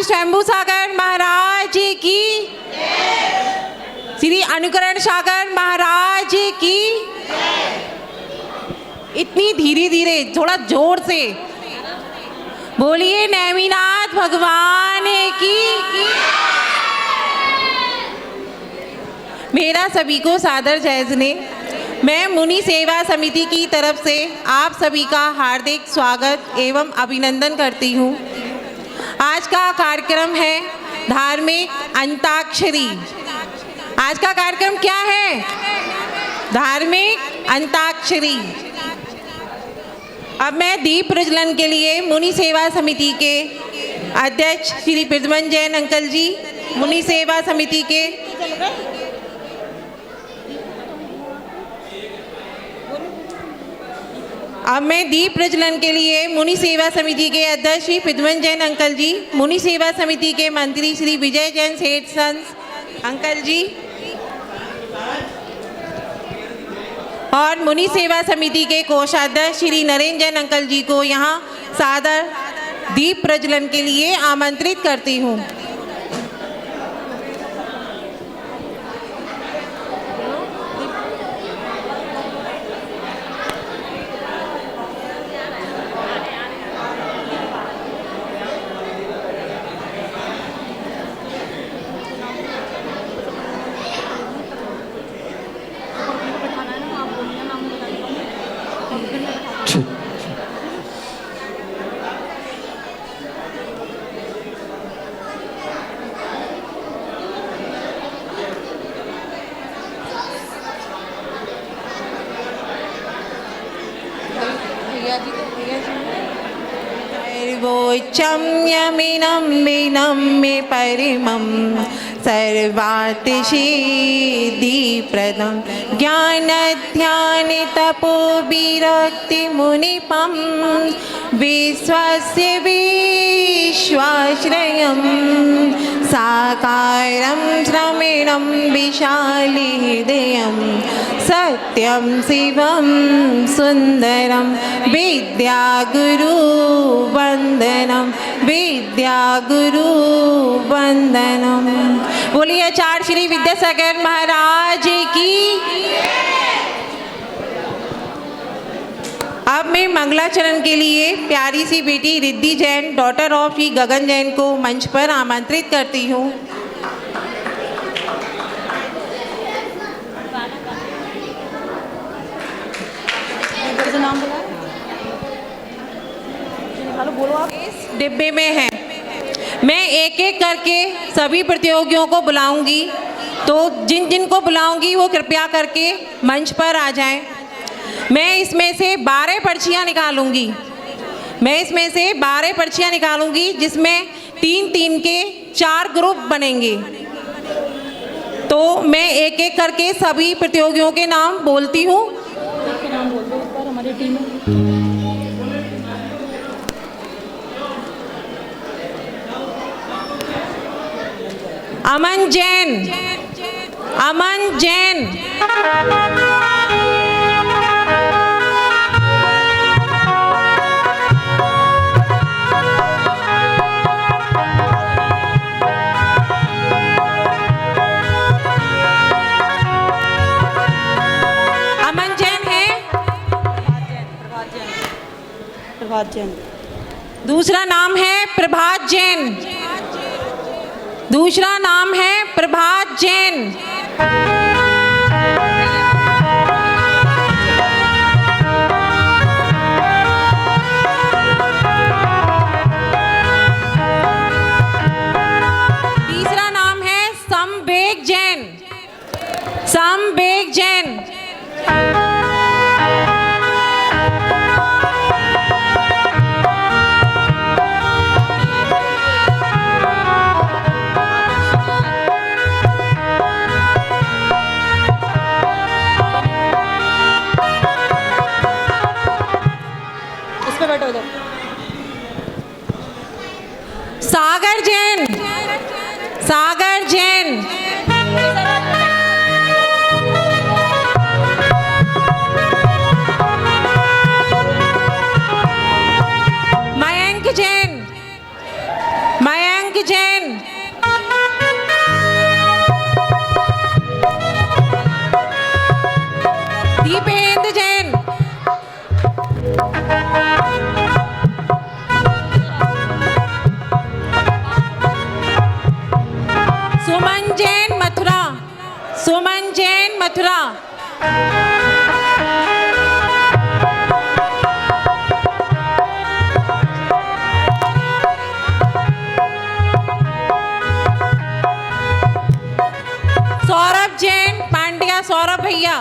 शंभू सागर महाराज की, श्री अनुकरण सागर महाराज की। इतनी धीरे धीरे, थोड़ा जोर से बोलिए नेमिनाथ भगवान की। मेरा सभी को सादर जयजने। मैं मुनि सेवा समिति की तरफ से आप सभी का हार्दिक स्वागत एवं अभिनंदन करती हूँ। आज का कार्यक्रम है धार्मिक अंताक्षरी। आज का कार्यक्रम क्या है? धार्मिक अंताक्षरी। अब मैं दीप प्रज्वलन के लिए मुनि सेवा समिति के अध्यक्ष श्री प्रद्युमन जैन अंकल जी, मुनि सेवा समिति के दीप प्रज्वलन के लिए मुनि सेवा समिति के अध्यक्ष श्री प्रद्युमन जैन अंकल जी, मुनि सेवा समिति के मंत्री श्री विजय जैन सेठ सन्स अंकल जी और मुनि सेवा समिति के कोषाध्यक्ष श्री नरेंद्र जैन अंकल जी को यहाँ सादर दीप प्रज्वलन के लिए आमंत्रित करती हूँ। चम्यमिनं मिनं मे परिमं सर्वातिसिद्धिप्रदं ज्ञानध्यान तपो विरक्तिमुनिपं विश्वस्य विश्वाश्रयं साकारं श्रमेणं विशालहृदयं सत्यं शिवं सुन्दरं विद्यागुरुवन्दनं विद्यागुरुवन्दनं। बोलिए आचार्य श्री विद्यासागर महाराज की। अब मैं मंगलाचरण के लिए प्यारी सी बेटी रिद्धि जैन, डॉटर ऑफ श्री गगन जैन को मंच पर आमंत्रित करती हूँ। बोलो आप। इस डिब्बे में है। मैं एक एक करके सभी प्रतियोगियों को बुलाऊंगी, तो जिन जिन को बुलाऊंगी वो कृपया करके मंच पर आ जाएं। मैं इसमें से 12 पर्चियाँ निकालूंगी जिसमें 3-3 के 4 ग्रुप बनेंगे। तो मैं एक एक करके सभी प्रतियोगियों के नाम बोलती हूँ। हमारी टीम अमन जैन, अमन जैन, अमन जैन है। प्रभात जैन। दूसरा नाम है प्रभात जैन। दूसरा नाम है प्रभात जैन। तीसरा नाम है समवेग जैन। समवेग जैन। सागर जैन। सागर जैन। मयंक जैन। मयंक जैन, दीपेंद्र जैन, सुमन जैन मथुरा, सुमन जैन मथुरा, सौरभ जैन पांड्या, सौरभ भैया,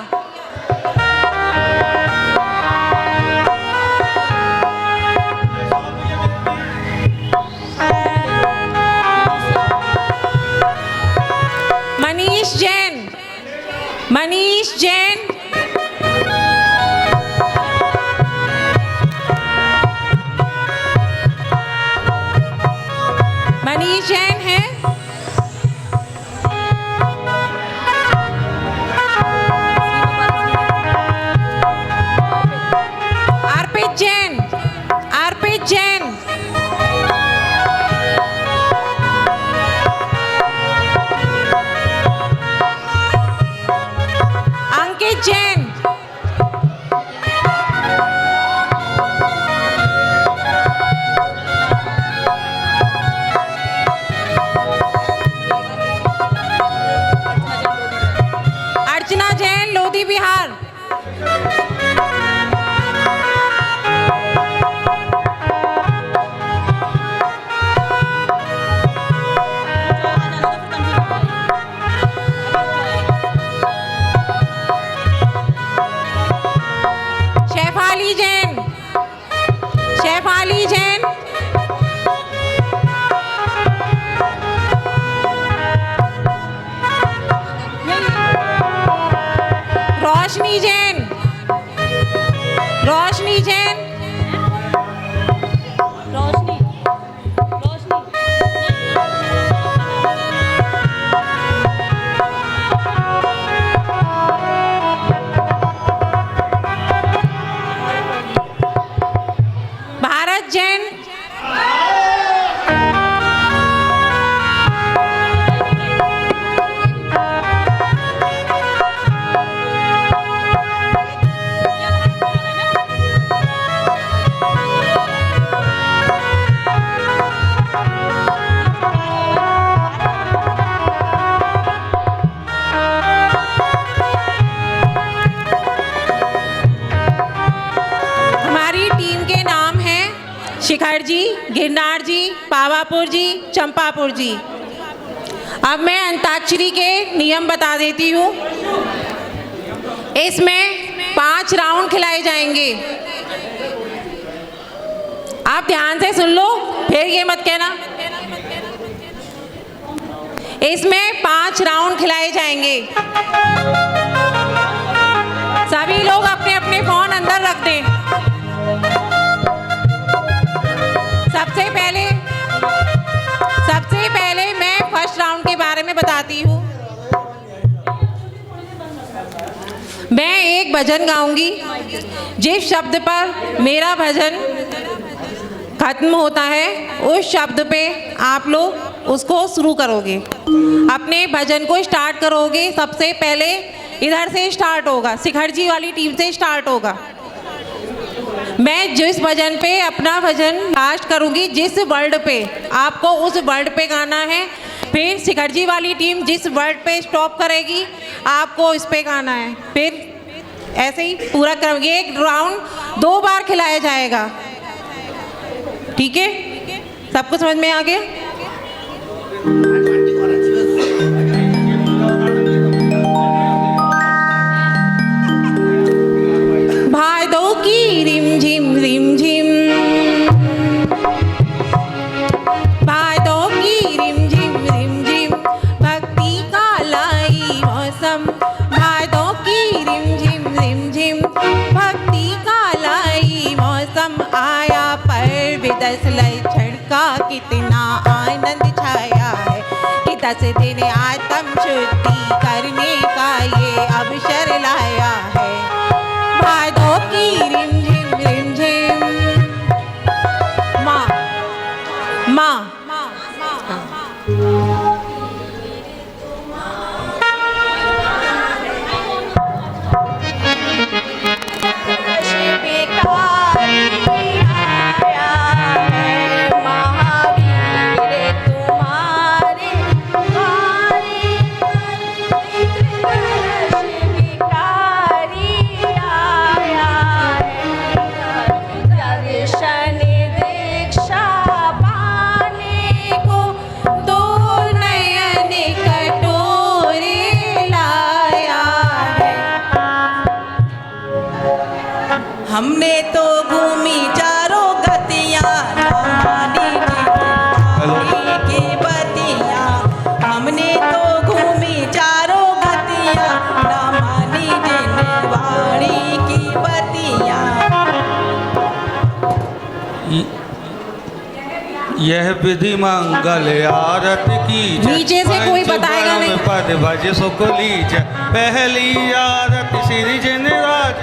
मनीष जैन, मनीष जैन, मनीष जैन है, अर्पित जैन, अर्पित जैन, अंकित जैन, अर्चना जैन लोधी बिहार, शेफाली जैन, शेफाली जैन, रोशनी जैन, रोशनी जैन, रोशनी, भारत जैन, हमारी टीम के नाम हैं शिखर जी, गिरनार जी, पावापुर जी, चंपापुर जी। अब मैं अंताक्षरी के नियम बता देती हूँ। इसमें 5 राउंड खिलाए जाएंगे। आप ध्यान से सुन लो, फिर ये मत कहना। इसमें 5 राउंड खिलाए जाएंगे। सभी लोग अपने अपने फोन अंदर रख दें। सबसे पहले मैं फर्स्ट राउंड के बारे में बताती हूँ। मैं एक भजन गाऊंगी। जिस शब्द पर मेरा भजन खत्म होता है उस शब्द पे आप लोग उसको शुरू करोगे, अपने भजन को स्टार्ट करोगे। सबसे पहले इधर से स्टार्ट होगा, शिखर जी वाली टीम से स्टार्ट होगा। मैं जिस भजन पे अपना भजन लास्ट करूंगी, जिस वर्ड पे आपको उस वर्ड पे गाना है। फिर शिखर जी वाली टीम जिस वर्ड पे स्टॉप करेगी आपको इस पे गाना है। फिर ऐसे ही पूरा करोगे। एक राउंड 2 बार खिलाया जाएगा। ठीक है, सबको समझ में आ गया? भादों की रिम झिम रिम झिम, भादों की रिम झिम रिम झिम, भक्ति का लाई मौसम। भादों की रिम झिम रिम झिम, भक्ति का लाई मौसम। आया पर्व दशलक्षण का, कितना आनंद छाया है कि 10 दिन आत्म शुद्धि करने का ये अवसर लाया है। भादों की रिम झिम रिम झिम, माँ माँ हमने तो घूमी चारों गतियाँ की बतियाँ, हमने तो घूमी चारों गतियाँ न मानी जिनवाणी की बतियाँ। यह विधि मंगल आरती की नीचे से कोई बताएगा नहीं। पद भज सुख लीज पहली आरती श्री जिनराज।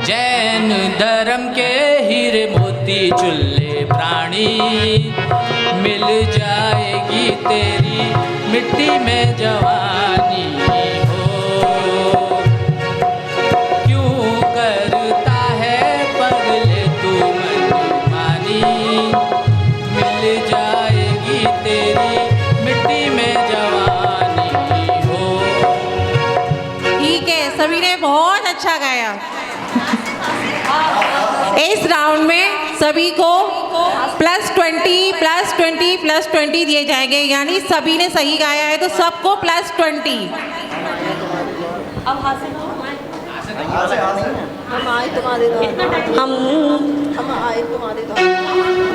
जैन धर्म के हीरे मोती चुल्ले प्राणी, मिल जाएगी तेरी मिट्टी में जवानी हो। क्यों करता है पगले तू मनमानी, मिल जाएगी तेरी मिट्टी में जवानी हो। ठीक है, सभी ने बहुत अच्छा गाया। इस राउंड में सभी को +20 +20 +20 दिए जाएंगे, यानी सभी ने सही गाया है तो सबको +20। अब हासिल हम आए तुम्हारे द्वार, हम आए तुम्हारे द्वार,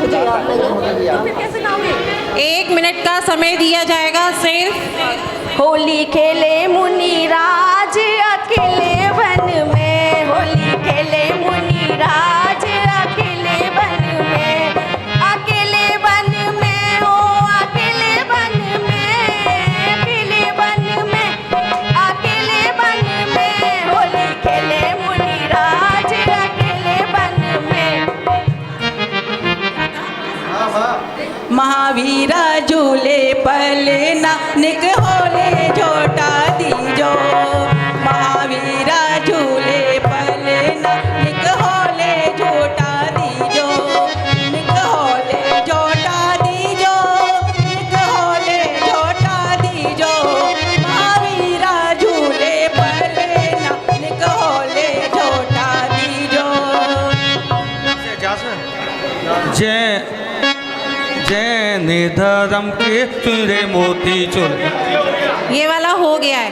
मुझे याद नहीं है। फिर कैसे गाओगे? 1 मिनट का समय दिया जाएगा सिर्फ। होली खेले मुनिराज अकेले वन में, होली खेले मुनिराज अकेले वन में, अकेले वन में हो, अकेले वन में, अकेले वन में, अकेले वन में, होली खेले मुनिराज अकेले वन में। महावीरा झूले पले नानिक होले झोटा दीजो, महावीरा झूले पले नानिक होले झोटा दीजो, निक होले झोटा दीजो, निक होले झोटा दीजो, महावीरा झूले पले नानिक होले झोटा दीजो। जैन धर्म के चुरे मोती चुर। ये वाला हो गया है।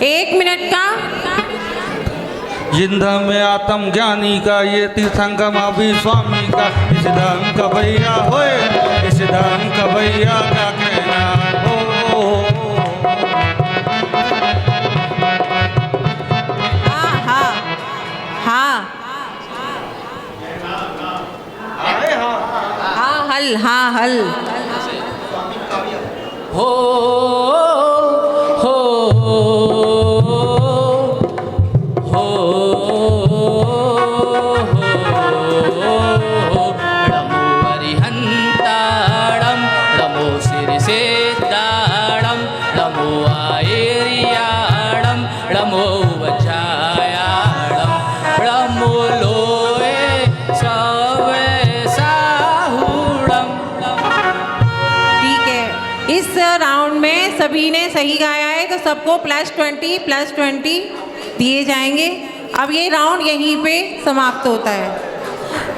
1 मिनट का। जिंदा में आत्म ज्ञानी का ये तीर्थंकर अभी स्वामी का, इस धर्म का भैया होए, इस धर्म का भैया क्या कहना हो। हाँ हाँ हाँ हाँ हल, हाँ हल। हो हो हो ळमो अरिहन्ताडं ळमो सिरिसेद्दाडं ळमो आयेरियाडं ळमो वचायाडं ळमो लोए सवे साहुडं। ठीक है, इस राउंड में सभी ने सही गाया है तो सबको +20 +20 दिए जाएंगे। अब ये राउंड यहीं पे समाप्त होता है,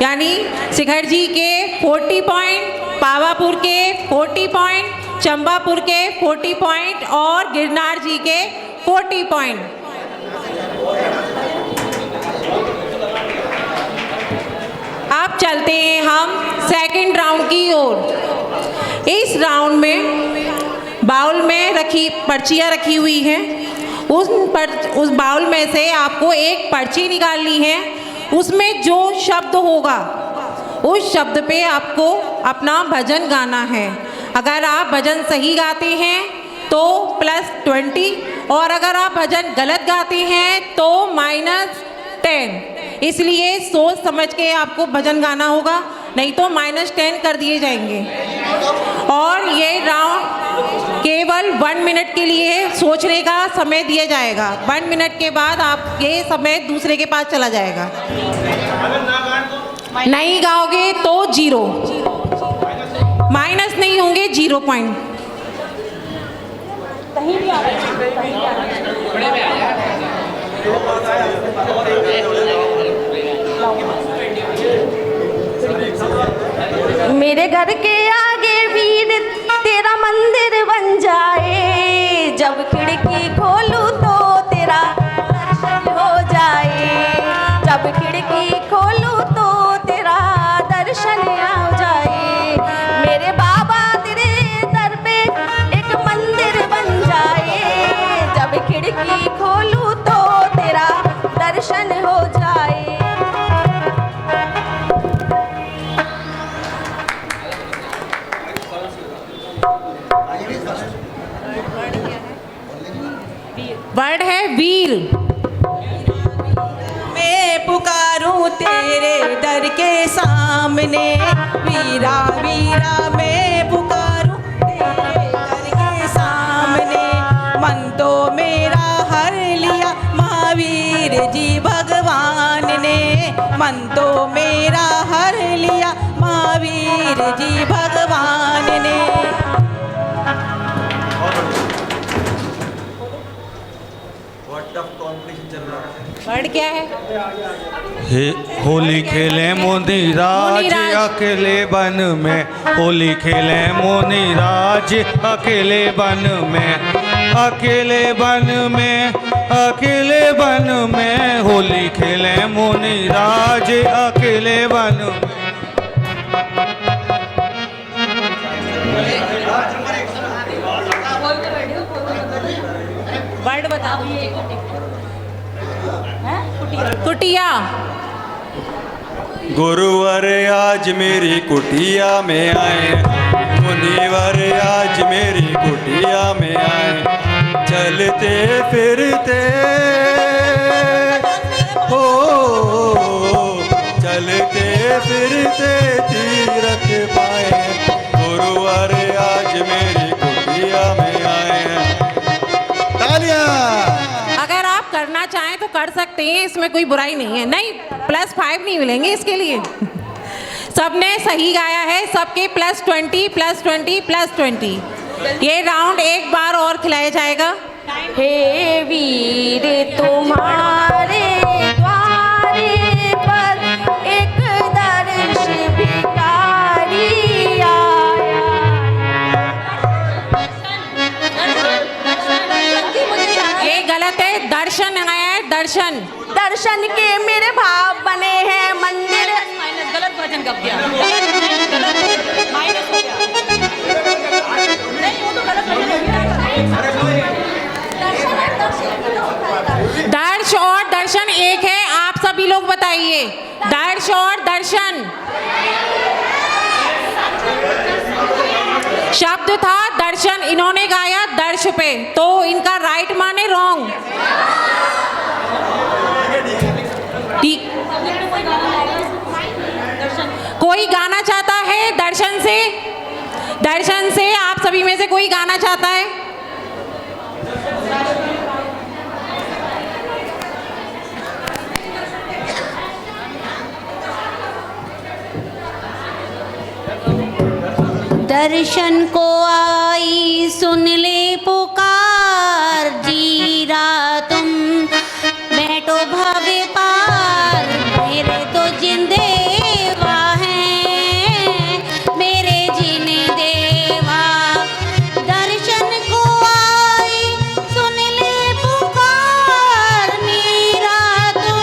यानी शिखर जी के 40 पॉइंट, पावापुर के 40 पॉइंट, चंबापुर के 40 पॉइंट और गिरनार जी के 40 पॉइंट। अब चलते हैं हम सेकंड राउंड की ओर। इस राउंड में बाउल में पर्चियाँ रखी हुई हैं। उस बाउल में से आपको एक पर्ची निकालनी है, उसमें जो शब्द होगा उस शब्द पे आपको अपना भजन गाना है। अगर आप भजन सही गाते हैं तो +20 और अगर आप भजन गलत गाते हैं तो -10। इसलिए सोच समझ के आपको भजन गाना होगा। नहीं तो -10 कर दिए जाएंगे। और ये राउंड केवल 1 मिनट के लिए सोचने का समय दिया जाएगा। 1 मिनट के बाद आप ये समय दूसरे के पास चला जाएगा। नहीं गाओगे तो 0, माइनस नहीं होंगे 0 पॉइंट। मेरे घर के आगे वीर तेरा मंदिर बन जाए, जब खिड़की खोलूं तो तेरा दर्शन हो जाए, जब खिड़की खोलूं तो तेरा दर्शन हो जाए। मेरे बाबा तेरे दर पे एक मंदिर बन जाए, जब खिड़की खोलूं तो तेरा दर्शन हो जाए। वर्ड है वीर। मैं पुकारूं तेरे दर के सामने, वीरा वीरा मैं पुकारूं तेरे दर के सामने। मन तो मेरा हर लिया महावीर जी भगवान ने, मन तो मेरा हर लिया महावीर जी भगवान ने। वर्ड क्या है? होली खेले मोनी राज अकेले बन में, होली खेले मोनी राज अकेले बन में, अकेले बन में, अकेले बन में, होली खेले मोनी राज अकेले बन में। वर्ड बता दो। कुटिया। गुरुवर आज मेरी कुटिया में आए, मुनिवर आज मेरी कुटिया में आए। चलते फिरते हो, चलते फिरते तीरथ पाए, गुरुवर आज मेरी कुटिया में आए। तालियां। अगर आप करना चाहें तो कर सकते हैं, इसमें कोई बुराई नहीं है। नहीं, +5 नहीं मिलेंगे इसके लिए। सबने सही गाया है, सबके +20 +20 +20। ये राउंड एक बार और खिलाया जाएगा। हे वीर तुम्हारे द्वारे पर एक दर्श भिखारी आया। ये गलत है, दर्शन आया है, दर्शन। दर्शन के मेरे भाव बने हैं मंदिर। गलत वचन कब किया? माइनस हो गया। नहीं, वो तो गलत वचन हो गया। दर्श और दर्शन एक है, आप सभी लोग बताइए। दर्श और दर्शन शब्द था दर्शन, इन्होंने गाया दर्श पे, तो इनका राइट माने रॉन्ग। ठीक, कोई गाना चाहता है दर्शन से? दर्शन से आप सभी में से कोई गाना चाहता है? दर्शन को आई सुन ले पुकार, जीरा तुम बैठो भवे पार। मेरे तो जिंदेवा हैं, मेरे जीने देवा। दर्शन को आई सुन ले पुकार, मीरा तुम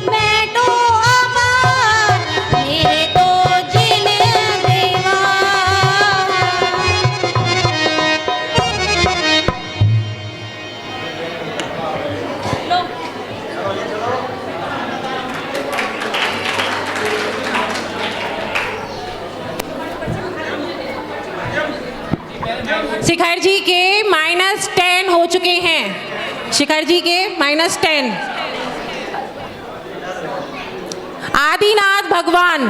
बैठो अपार। मेरे तो जीने देवा। शिखर जी के -10 हो चुके हैं। शिखर जी के -10। आदिनाथ भगवान।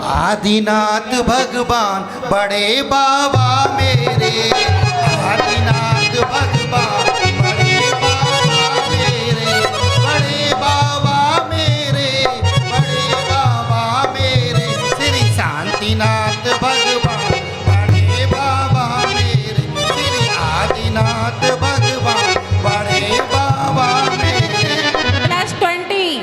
आदिनाथ भगवान बड़े बाबा मेरे, आदिनाथ भगवान बड़े बाबा मेरे, बड़े बाबा मेरे, बड़े बाबा मेरे, श्री शांतिनाथ भगवान बड़े बाबा मेरे, श्री आदिनाथ भगवान बड़े बाबा मेरे। +20।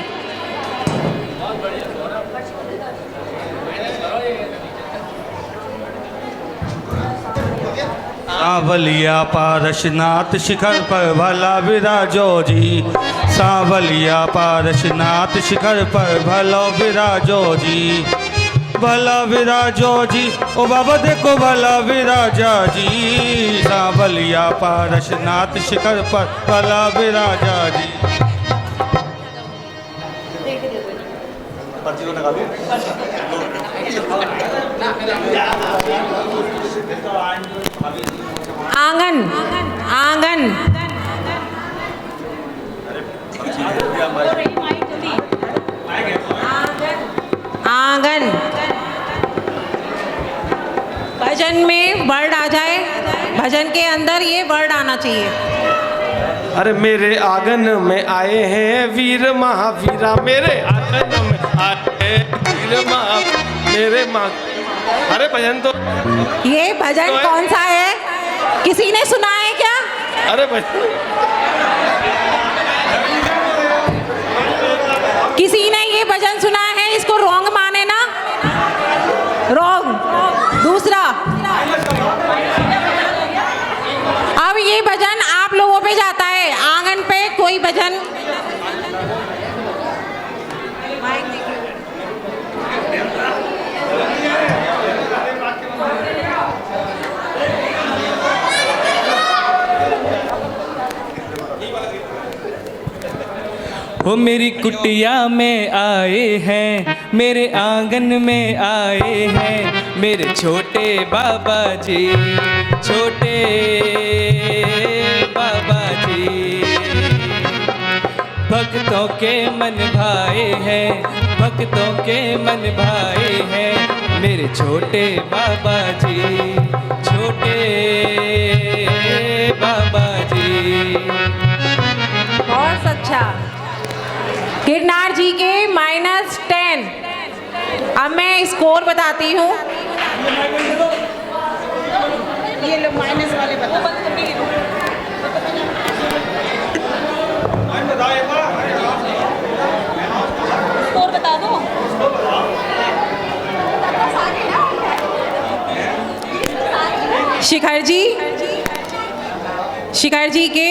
सांवलिया पारशनाथ शिखर पर भला विराजो जी, सांवलिया पारशनाथ शिखर पर भलो विराजो जी, भला विराजो जी, ओ बाबा देखो भला विराजा जी, सांवलिया पारशनाथ शिखर पर भला विराजा जी। आंगन, आंगन, आंगन। भजन में वर्ड आ जाए, भजन के अंदर ये वर्ड आना चाहिए। अरे मेरे आंगन में आए हैं वीर महावीरा, मेरे आंगन में आए हैं वीर महा, मेरे माँ। अरे भजन तो ये भजन तो है। कौन सा है? किसी ने सुना है क्या? अरे भजन किसी ने ये भजन सुना है? इसको रॉन्ग माने ना, रॉन्ग। दूसरा, अब ये भजन आप लोगों पे जाता है, आंगन पे कोई भजन। वो मेरी कुटिया में आए हैं, मेरे आंगन में आए हैं, मेरे छोटे बाबा जी, छोटे बाबा जी। भक्तों के मन भाए हैं, भक्तों के मन भाए हैं, मेरे छोटे बाबा जी, छोटे बाबा जी। बहुत अच्छा। गिरनार जी के -10। अब मैं स्कोर बताती हूँ। ये लोग माइनस वाले बता। स्कोर बता दो। शिखर जी, शिखर जी के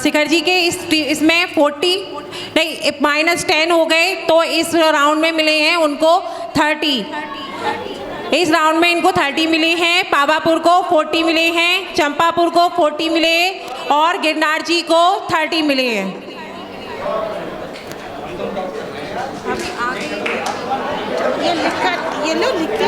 शिखर जी के इसमें 40 नहीं -10 हो गए, तो इस राउंड में मिले हैं उनको 30। इस राउंड में इनको 30 मिले हैं, पावापुर को 40 मिले हैं, चंपापुर को 40 मिले और गिरनार जी को 30 मिले हैं। ये लिखा, ये लो लिखा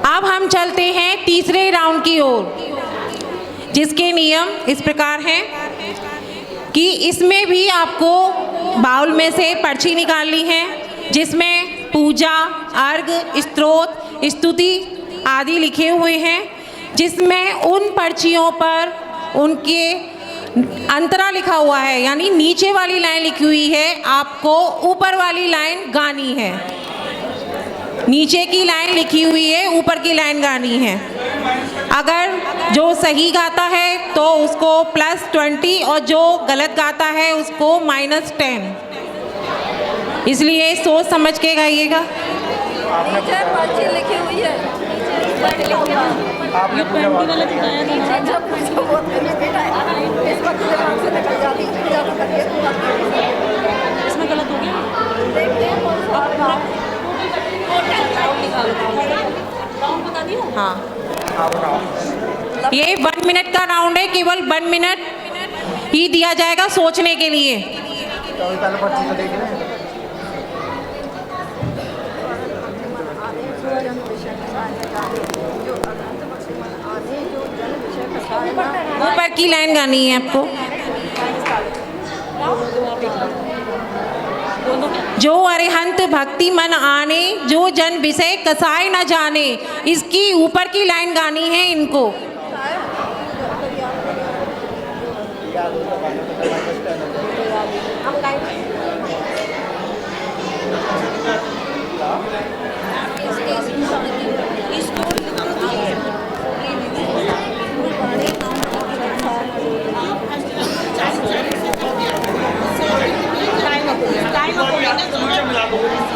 अब हम चलते हैं तीसरे राउंड की ओर, जिसके नियम इस प्रकार हैं कि इसमें भी आपको बाउल में से पर्ची निकालनी है, जिसमें पूजा, अर्घ, स्तोत्र, स्तुति आदि लिखे हुए हैं, जिसमें उन पर्चियों पर उनके अंतरा लिखा हुआ है, यानी नीचे वाली लाइन लिखी हुई है, आपको ऊपर वाली लाइन गानी है। नीचे की लाइन लिखी हुई है, ऊपर की लाइन गानी है। अगर जो सही गाता है तो उसको +20 और जो गलत गाता है उसको -10। इसलिए सोच समझ के गाइएगा। नीचे पर्ची लिखी हुई है, आपने पूजा इसमें गलत हो गया। हाँ, ये 1 मिनट का राउंड है, केवल 1 मिनट ही दिया जाएगा सोचने के लिए। ऊपर की लाइन गानी है आपको। जो अरिहंत भक्ति मन आने, जो जन विषय कसाय न जाने, इसकी ऊपर की लाइन गानी है इनको।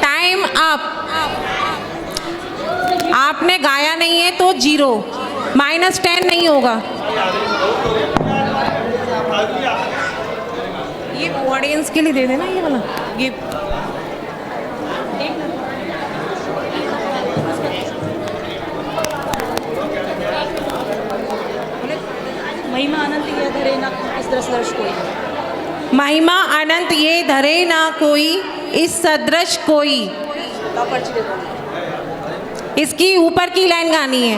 Time up. आपने गाया नहीं है तो 0, -10 नहीं होगा। ये ऑडियंस के लिए दे देना ये वाला गिफ्ट। महिमा अनंत ये धरे ना इस सदृश कोई। महिमा अनंत ये धरे ना कोई, इस सदृश कोई। इसकी ऊपर की लाइन गानी है।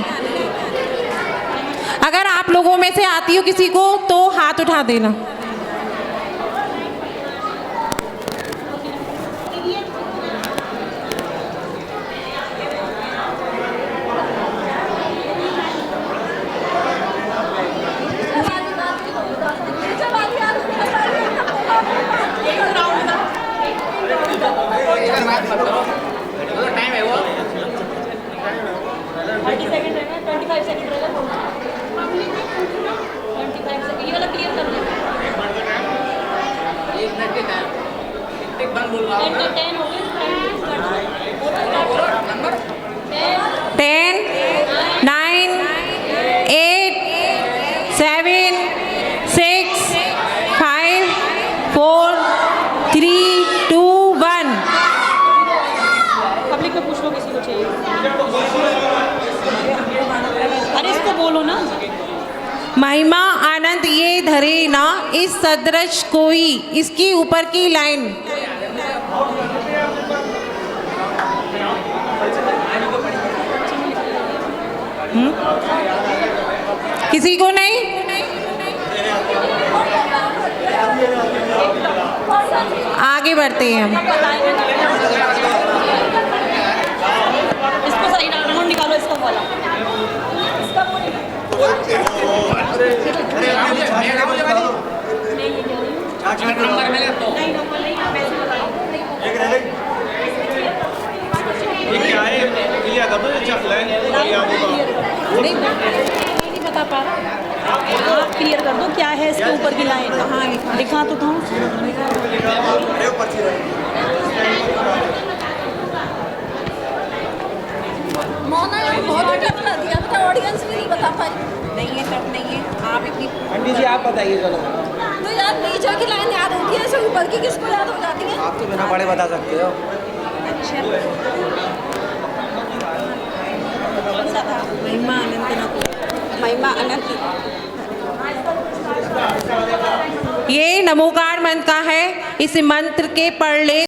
अगर आप लोगों में से आती हो किसी को तो हाथ उठा देना। Ten, 9, 8, 7, 6, 5, 4, 3, 2, 1। पब्लिक में पूछ लो किसी को चाहिए। अरे इसको बोलो ना। महिमा आनंद ये धरे ना इस सदृश कोई, इसकी ऊपर की लाइन। किसी को नहीं? आगे बढ़ते हैं हम। इसको सही नोट निकालो, इसका बोला। नहीं बता पा रहा। आप क्लियर कर दो क्या है इसके ऊपर की लाइन। कहाँ लिखा तो था। मोना बहुत टफ कर दिया, तो ऑडियंस भी नहीं बता पाई। नहीं है, टफ नहीं है। आप इतनी पंडित जी आप बताइए चलो। तो यार नीचे की लाइन याद होती है, ऐसे ऊपर की किसको याद हो जाती है? आप तो बिना पढ़े बता सकते हो। महिमा अनंत। महिमा अनंत। ये नमोकार मंत्र का है। इस मंत्र के पढ़ ले